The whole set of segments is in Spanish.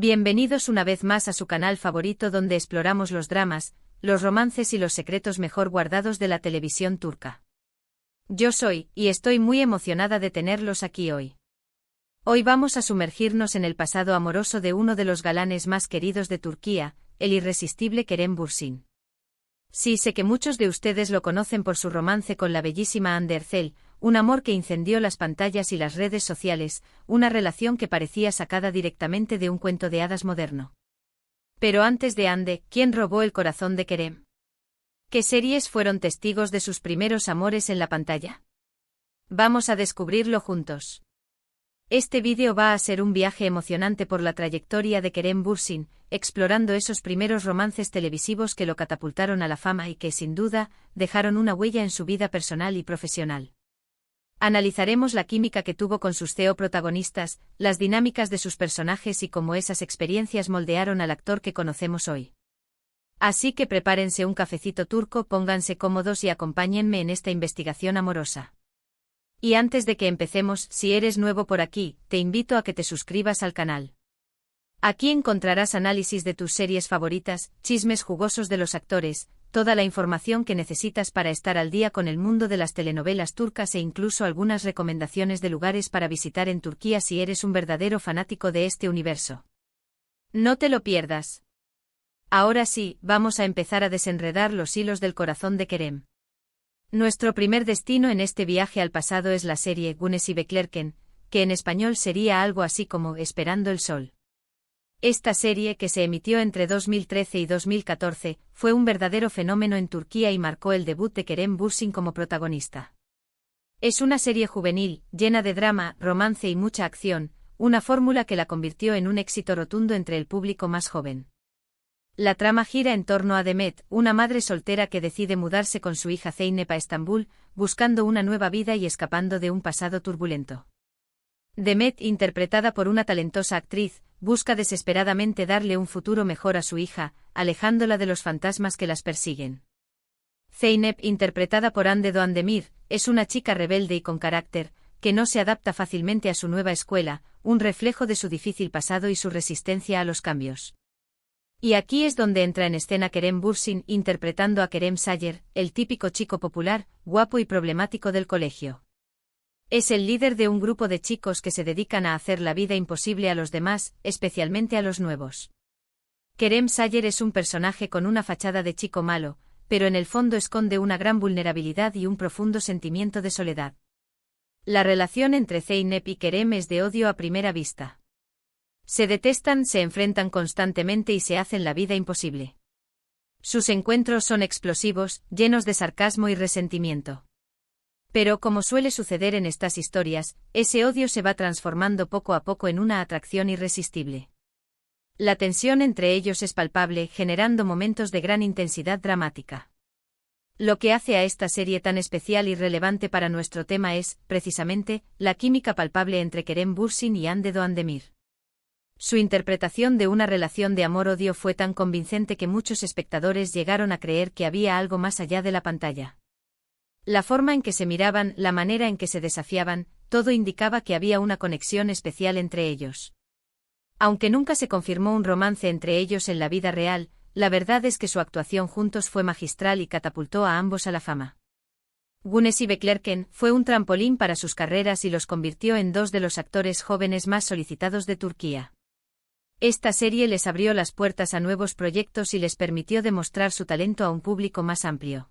Bienvenidos una vez más a su canal favorito donde exploramos los dramas, los romances y los secretos mejor guardados de la televisión turca. Yo soy, y estoy muy emocionada de tenerlos aquí hoy. Hoy vamos a sumergirnos en el pasado amoroso de uno de los galanes más queridos de Turquía, el irresistible Kerem Bürsin. Sí, sé que muchos de ustedes lo conocen por su romance con la bellísima Hande Erçel, un amor que incendió las pantallas y las redes sociales, una relación que parecía sacada directamente de un cuento de hadas moderno. Pero antes de Hande, ¿quién robó el corazón de Kerem? ¿Qué series fueron testigos de sus primeros amores en la pantalla? Vamos a descubrirlo juntos. Este vídeo va a ser un viaje emocionante por la trayectoria de Kerem Bürsin, explorando esos primeros romances televisivos que lo catapultaron a la fama y que, sin duda, dejaron una huella en su vida personal y profesional. Analizaremos la química que tuvo con sus protagonistas, las dinámicas de sus personajes y cómo esas experiencias moldearon al actor que conocemos hoy. Así que prepárense un cafecito turco, pónganse cómodos y acompáñenme en esta investigación amorosa. Y antes de que empecemos, si eres nuevo por aquí, te invito a que te suscribas al canal. Aquí encontrarás análisis de tus series favoritas, chismes jugosos de los actores, toda la información que necesitas para estar al día con el mundo de las telenovelas turcas e incluso algunas recomendaciones de lugares para visitar en Turquía si eres un verdadero fanático de este universo. No te lo pierdas. Ahora sí, vamos a empezar a desenredar los hilos del corazón de Kerem. Nuestro primer destino en este viaje al pasado es la serie Güneşi Beklerken, que en español sería algo así como Esperando el Sol. Esta serie, que se emitió entre 2013 y 2014, fue un verdadero fenómeno en Turquía y marcó el debut de Kerem Bürsin como protagonista. Es una serie juvenil, llena de drama, romance y mucha acción, una fórmula que la convirtió en un éxito rotundo entre el público más joven. La trama gira en torno a Demet, una madre soltera que decide mudarse con su hija Zeynep a Estambul, buscando una nueva vida y escapando de un pasado turbulento. Demet, interpretada por una talentosa actriz, busca desesperadamente darle un futuro mejor a su hija, alejándola de los fantasmas que las persiguen. Zeynep, interpretada por Hande Doğandemir, es una chica rebelde y con carácter, que no se adapta fácilmente a su nueva escuela, un reflejo de su difícil pasado y su resistencia a los cambios. Y aquí es donde entra en escena Kerem Bürsin interpretando a Kerem Sayer, el típico chico popular, guapo y problemático del colegio. Es el líder de un grupo de chicos que se dedican a hacer la vida imposible a los demás, especialmente a los nuevos. Kerem Sayer es un personaje con una fachada de chico malo, pero en el fondo esconde una gran vulnerabilidad y un profundo sentimiento de soledad. La relación entre Zeynep y Kerem es de odio a primera vista. Se detestan, se enfrentan constantemente y se hacen la vida imposible. Sus encuentros son explosivos, llenos de sarcasmo y resentimiento. Pero como suele suceder en estas historias, ese odio se va transformando poco a poco en una atracción irresistible. La tensión entre ellos es palpable, generando momentos de gran intensidad dramática. Lo que hace a esta serie tan especial y relevante para nuestro tema es, precisamente, la química palpable entre Kerem Bürsin y Hande Doğandemir. Su interpretación de una relación de amor-odio fue tan convincente que muchos espectadores llegaron a creer que había algo más allá de la pantalla. La forma en que se miraban, la manera en que se desafiaban, todo indicaba que había una conexión especial entre ellos. Aunque nunca se confirmó un romance entre ellos en la vida real, la verdad es que su actuación juntos fue magistral y catapultó a ambos a la fama. Güneşi Beklerken fue un trampolín para sus carreras y los convirtió en dos de los actores jóvenes más solicitados de Turquía. Esta serie les abrió las puertas a nuevos proyectos y les permitió demostrar su talento a un público más amplio.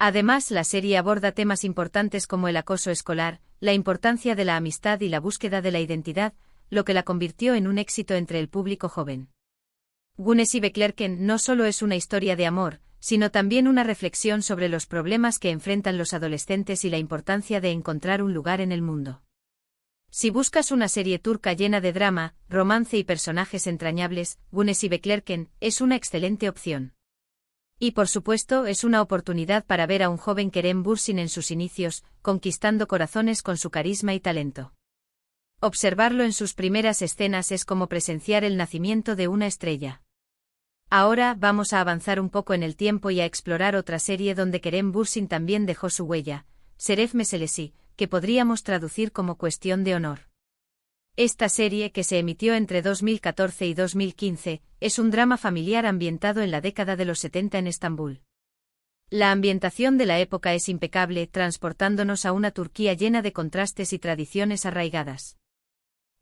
Además, la serie aborda temas importantes como el acoso escolar, la importancia de la amistad y la búsqueda de la identidad, lo que la convirtió en un éxito entre el público joven. Güneşi Beklerken no solo es una historia de amor, sino también una reflexión sobre los problemas que enfrentan los adolescentes y la importancia de encontrar un lugar en el mundo. Si buscas una serie turca llena de drama, romance y personajes entrañables, Güneşi Beklerken es una excelente opción. Y por supuesto es una oportunidad para ver a un joven Kerem Bürsin en sus inicios, conquistando corazones con su carisma y talento. Observarlo en sus primeras escenas es como presenciar el nacimiento de una estrella. Ahora vamos a avanzar un poco en el tiempo y a explorar otra serie donde Kerem Bürsin también dejó su huella, Şeref Meselesi, que podríamos traducir como cuestión de honor. Esta serie, que se emitió entre 2014 y 2015, es un drama familiar ambientado en la década de los 70 en Estambul. La ambientación de la época es impecable, transportándonos a una Turquía llena de contrastes y tradiciones arraigadas.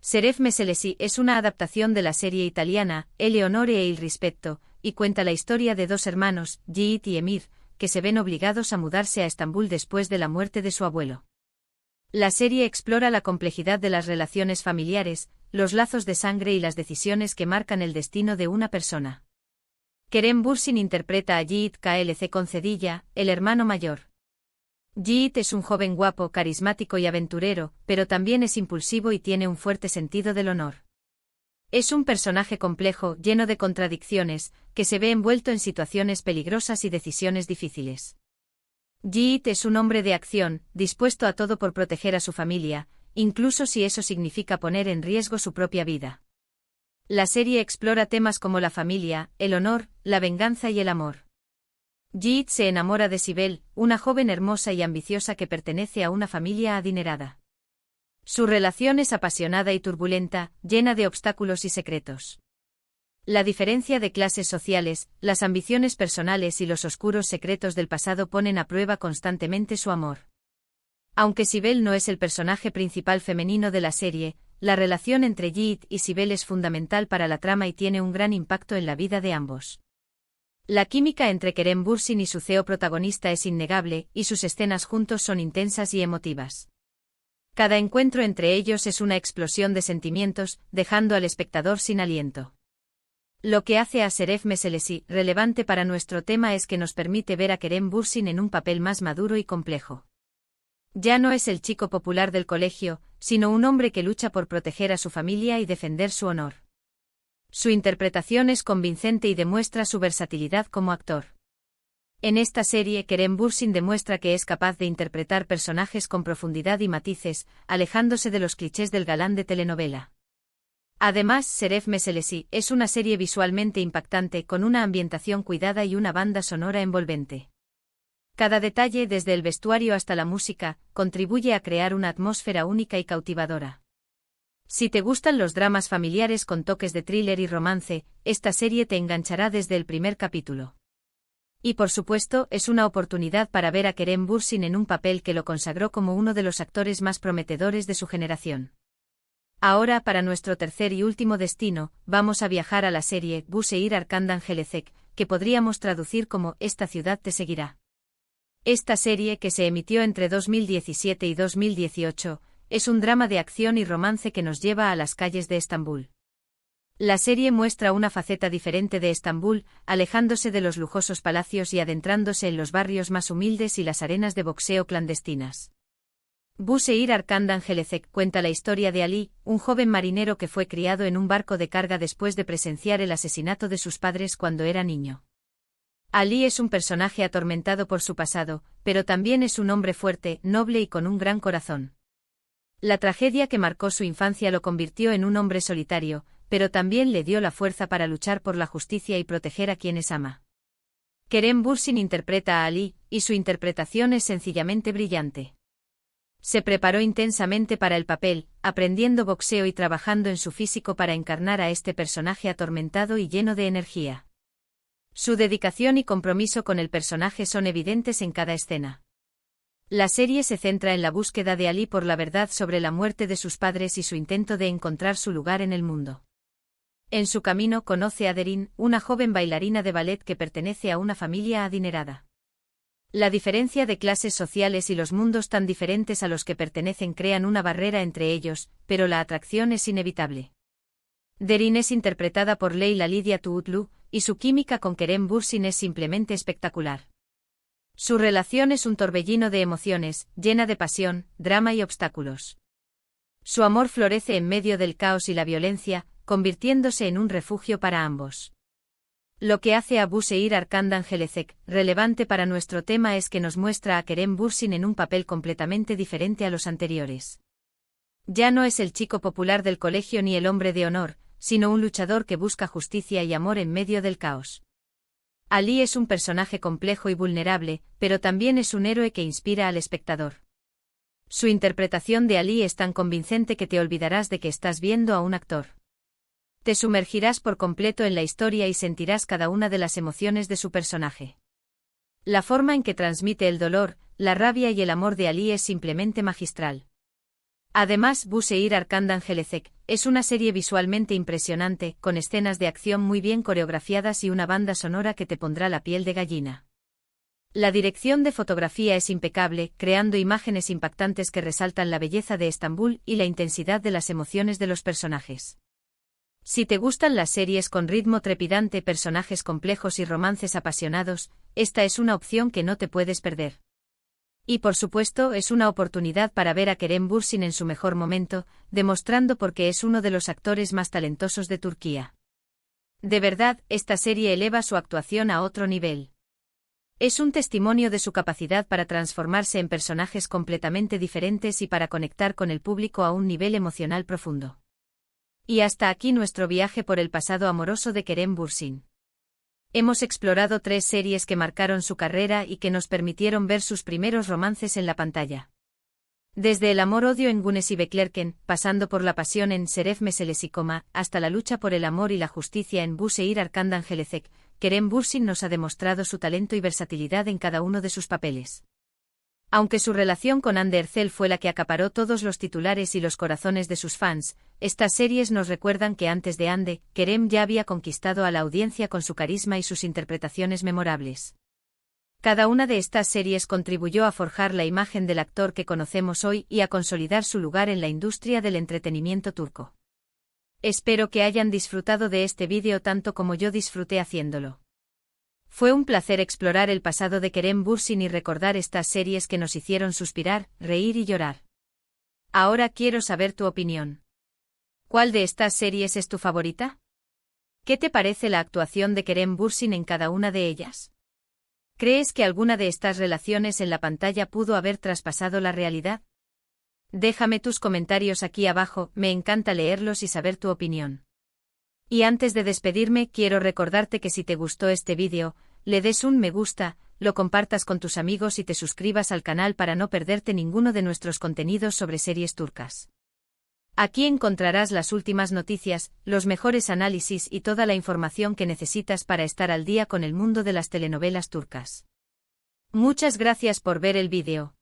Şeref Meselesi es una adaptación de la serie italiana Eleonore e il rispetto, y cuenta la historia de dos hermanos, Yiğit y Emir, que se ven obligados a mudarse a Estambul después de la muerte de su abuelo. La serie explora la complejidad de las relaciones familiares, los lazos de sangre y las decisiones que marcan el destino de una persona. Kerem Bürsin interpreta a Yiğit KLC Concedilla, el hermano mayor. Yiğit es un joven guapo, carismático y aventurero, pero también es impulsivo y tiene un fuerte sentido del honor. Es un personaje complejo, lleno de contradicciones, que se ve envuelto en situaciones peligrosas y decisiones difíciles. Yiğit es un hombre de acción, dispuesto a todo por proteger a su familia, incluso si eso significa poner en riesgo su propia vida. La serie explora temas como la familia, el honor, la venganza y el amor. Yiğit se enamora de Sibel, una joven hermosa y ambiciosa que pertenece a una familia adinerada. Su relación es apasionada y turbulenta, llena de obstáculos y secretos. La diferencia de clases sociales, las ambiciones personales y los oscuros secretos del pasado ponen a prueba constantemente su amor. Aunque Sibel no es el personaje principal femenino de la serie, la relación entre Yiğit y Sibel es fundamental para la trama y tiene un gran impacto en la vida de ambos. La química entre Kerem Bürsin y su CEO protagonista es innegable, y sus escenas juntos son intensas y emotivas. Cada encuentro entre ellos es una explosión de sentimientos, dejando al espectador sin aliento. Lo que hace a Şeref Meselesi relevante para nuestro tema es que nos permite ver a Kerem Bürsin en un papel más maduro y complejo. Ya no es el chico popular del colegio, sino un hombre que lucha por proteger a su familia y defender su honor. Su interpretación es convincente y demuestra su versatilidad como actor. En esta serie, Kerem Bürsin demuestra que es capaz de interpretar personajes con profundidad y matices, alejándose de los clichés del galán de telenovela. Además, Şeref Meselesi es una serie visualmente impactante con una ambientación cuidada y una banda sonora envolvente. Cada detalle, desde el vestuario hasta la música, contribuye a crear una atmósfera única y cautivadora. Si te gustan los dramas familiares con toques de thriller y romance, esta serie te enganchará desde el primer capítulo. Y por supuesto, es una oportunidad para ver a Kerem Bürsin en un papel que lo consagró como uno de los actores más prometedores de su generación. Ahora, para nuestro tercer y último destino, vamos a viajar a la serie Bu Şehir Arkandan Gelecek, que podríamos traducir como Esta ciudad te seguirá. Esta serie, que se emitió entre 2017 y 2018, es un drama de acción y romance que nos lleva a las calles de Estambul. La serie muestra una faceta diferente de Estambul, alejándose de los lujosos palacios y adentrándose en los barrios más humildes y las arenas de boxeo clandestinas. Bu Şehir Arkandan Gelecek cuenta la historia de Ali, un joven marinero que fue criado en un barco de carga después de presenciar el asesinato de sus padres cuando era niño. Ali es un personaje atormentado por su pasado, pero también es un hombre fuerte, noble y con un gran corazón. La tragedia que marcó su infancia lo convirtió en un hombre solitario, pero también le dio la fuerza para luchar por la justicia y proteger a quienes ama. Kerem Bürsin interpreta a Ali, y su interpretación es sencillamente brillante. Se preparó intensamente para el papel, aprendiendo boxeo y trabajando en su físico para encarnar a este personaje atormentado y lleno de energía. Su dedicación y compromiso con el personaje son evidentes en cada escena. La serie se centra en la búsqueda de Ali por la verdad sobre la muerte de sus padres y su intento de encontrar su lugar en el mundo. En su camino conoce a Derin, una joven bailarina de ballet que pertenece a una familia adinerada. La diferencia de clases sociales y los mundos tan diferentes a los que pertenecen crean una barrera entre ellos, pero la atracción es inevitable. Derin es interpretada por Leyla Lidia Tuğutlu, y su química con Kerem Bürsin es simplemente espectacular. Su relación es un torbellino de emociones, llena de pasión, drama y obstáculos. Su amor florece en medio del caos y la violencia, convirtiéndose en un refugio para ambos. Lo que hace a Bu Şehir Arkandan Gelecek relevante para nuestro tema es que nos muestra a Kerem Bürsin en un papel completamente diferente a los anteriores. Ya no es el chico popular del colegio ni el hombre de honor, sino un luchador que busca justicia y amor en medio del caos. Ali es un personaje complejo y vulnerable, pero también es un héroe que inspira al espectador. Su interpretación de Ali es tan convincente que te olvidarás de que estás viendo a un actor. Te sumergirás por completo en la historia y sentirás cada una de las emociones de su personaje. La forma en que transmite el dolor, la rabia y el amor de Ali es simplemente magistral. Además, Buseir Arkandan Gelecek es una serie visualmente impresionante, con escenas de acción muy bien coreografiadas y una banda sonora que te pondrá la piel de gallina. La dirección de fotografía es impecable, creando imágenes impactantes que resaltan la belleza de Estambul y la intensidad de las emociones de los personajes. Si te gustan las series con ritmo trepidante, personajes complejos y romances apasionados, esta es una opción que no te puedes perder. Y por supuesto es una oportunidad para ver a Kerem Bürsin en su mejor momento, demostrando por qué es uno de los actores más talentosos de Turquía. De verdad, esta serie eleva su actuación a otro nivel. Es un testimonio de su capacidad para transformarse en personajes completamente diferentes y para conectar con el público a un nivel emocional profundo. Y hasta aquí nuestro viaje por el pasado amoroso de Kerem Bürsin. Hemos explorado 3 series que marcaron su carrera y que nos permitieron ver sus primeros romances en la pantalla. Desde el amor-odio en Güneş Beklerken, pasando por la pasión en Şeref Meselesi, hasta la lucha por el amor y la justicia en Buseir Arkandan Gelecek, Kerem Bürsin nos ha demostrado su talento y versatilidad en cada uno de sus papeles. Aunque su relación con Hande Erçel fue la que acaparó todos los titulares y los corazones de sus fans, estas series nos recuerdan que antes de Hande, Kerem ya había conquistado a la audiencia con su carisma y sus interpretaciones memorables. Cada una de estas series contribuyó a forjar la imagen del actor que conocemos hoy y a consolidar su lugar en la industria del entretenimiento turco. Espero que hayan disfrutado de este vídeo tanto como yo disfruté haciéndolo. Fue un placer explorar el pasado de Kerem Bürsin y recordar estas series que nos hicieron suspirar, reír y llorar. Ahora quiero saber tu opinión. ¿Cuál de estas series es tu favorita? ¿Qué te parece la actuación de Kerem Bürsin en cada una de ellas? ¿Crees que alguna de estas relaciones en la pantalla pudo haber traspasado la realidad? Déjame tus comentarios aquí abajo, me encanta leerlos y saber tu opinión. Y antes de despedirme, quiero recordarte que si te gustó este vídeo, le des un me gusta, lo compartas con tus amigos y te suscribas al canal para no perderte ninguno de nuestros contenidos sobre series turcas. Aquí encontrarás las últimas noticias, los mejores análisis y toda la información que necesitas para estar al día con el mundo de las telenovelas turcas. Muchas gracias por ver el vídeo.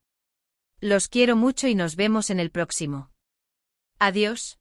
Los quiero mucho y nos vemos en el próximo. Adiós.